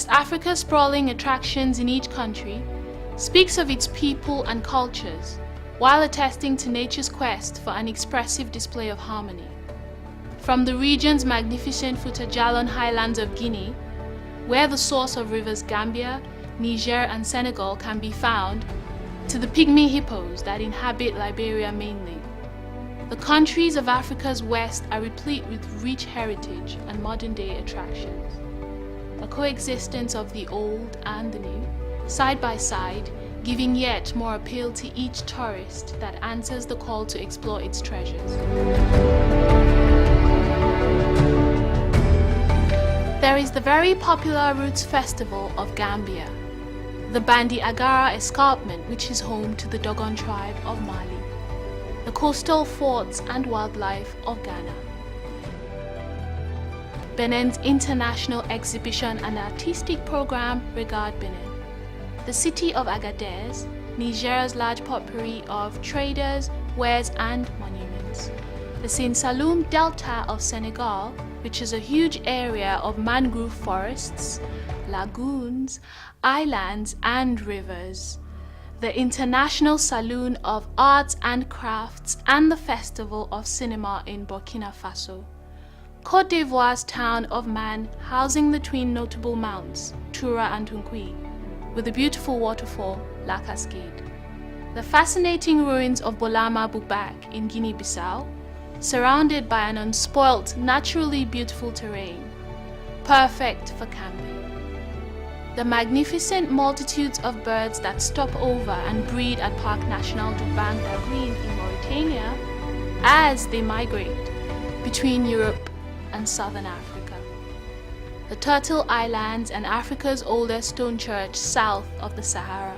West Africa's sprawling attractions in each country speaks of its people and cultures, while attesting to nature's quest for an expressive display of harmony. From the region's magnificent Fouta-Djallon highlands of Guinea, where the source of rivers Gambia, Niger and Senegal can be found, to the pygmy hippos that inhabit Liberia mainly. The countries of Africa's West are replete with rich heritage and modern-day attractions. A coexistence of the old and the new, side by side, giving yet more appeal to each tourist that answers the call to explore its treasures. There is the very popular Roots Festival of Gambia, the Bandi Agara Escarpment, which is home to the Dogon tribe of Mali, the coastal forts and wildlife of Ghana, Benin's international exhibition and artistic program Regard Benin, the city of Agadez, Niger's large potpourri of traders, wares and monuments, the Saint Saloum Delta of Senegal, which is a huge area of mangrove forests, lagoons, islands and rivers, the International Saloon of Arts and Crafts and the Festival of Cinema in Burkina Faso, Côte d'Ivoire's town of Man housing the twin notable mounts, Toura and Tunkui, with the beautiful waterfall La Cascade, the fascinating ruins of Bolama Bubak in Guinea-Bissau, surrounded by an unspoilt, naturally beautiful terrain, perfect for camping. The magnificent multitudes of birds that stop over and breed at Parc National du Banc d'Agrine in Mauritania as they migrate between Europe and Southern Africa. The Turtle Islands and Africa's oldest stone church south of the Sahara,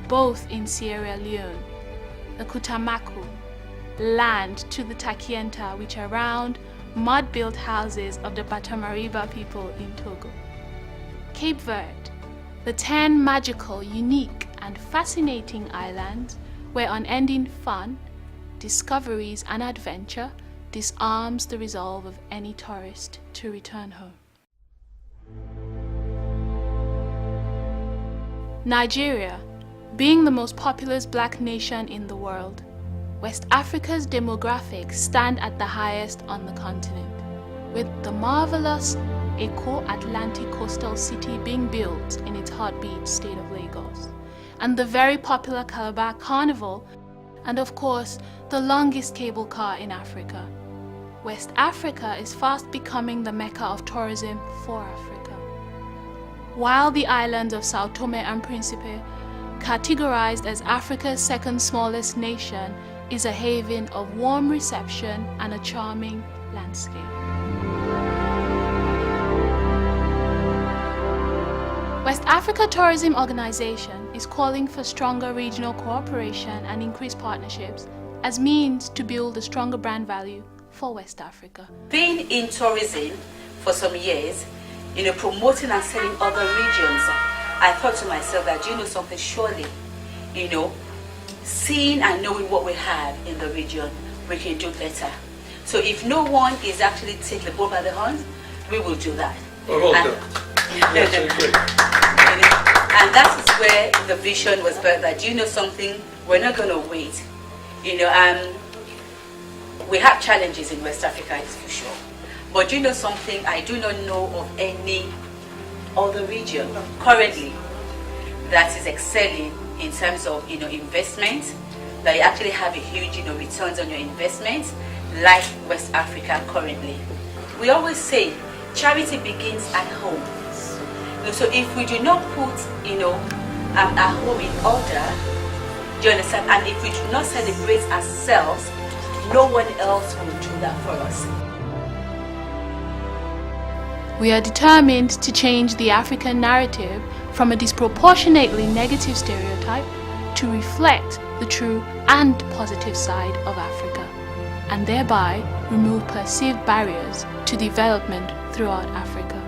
both in Sierra Leone, the Kutamaku, land to the Takienta, which are round, mud-built houses of the Batamariba people in Togo. Cape Verde, the 10 magical, unique and fascinating islands where unending fun, discoveries and adventure disarms the resolve of any tourist to return home. Nigeria, being the most populous black nation in the world, West Africa's demographics stand at the highest on the continent, with the marvelous Eko-Atlantic coastal city being built in its heartbeat state of Lagos, and the very popular Calabar Carnival, and of course, the longest cable car in Africa. West Africa is fast becoming the mecca of tourism for Africa. While the island of Sao Tome and Principe, categorized as Africa's second smallest nation, is a haven of warm reception and a charming landscape. West Africa Tourism Organization is calling for stronger regional cooperation and increased partnerships as means to build a stronger brand value for West Africa. Being in tourism for some years, promoting and selling other regions, I thought to myself that, something, surely, seeing and knowing what we have in the region, we can do better. So if no one is actually taking the bull by the horns, we will do that. And that is where the vision was birthed, that something, we're not going to wait. We have challenges in West Africa, it's for sure. But something, I do not know of any other region currently that is excelling in terms of investment, that you actually have a huge returns on your investment, like West Africa currently. We always say charity begins at home. So if we do not put our home in order, do you understand? And if we do not celebrate ourselves, no one else will do that for us. We are determined to change the African narrative from a disproportionately negative stereotype to reflect the true and positive side of Africa, and thereby remove perceived barriers to development throughout Africa.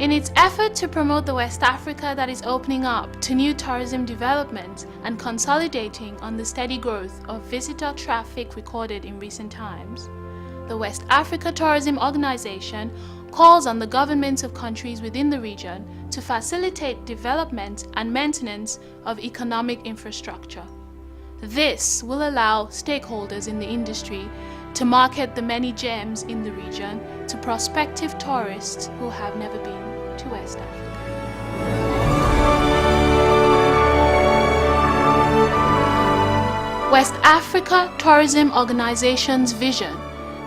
In its effort to promote the West Africa that is opening up to new tourism development and consolidating on the steady growth of visitor traffic recorded in recent times, the West Africa Tourism Organization calls on the governments of countries within the region to facilitate development and maintenance of economic infrastructure. This will allow stakeholders in the industry to market the many gems in the region to prospective tourists who have never been to West Africa. West Africa Tourism Organization's vision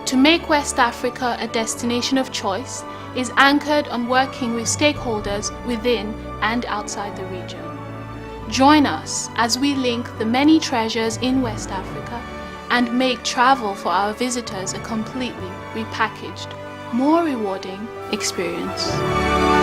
to make West Africa a destination of choice is anchored on working with stakeholders within and outside the region. Join us as we link the many treasures in West Africa and make travel for our visitors a completely repackaged, more rewarding experience.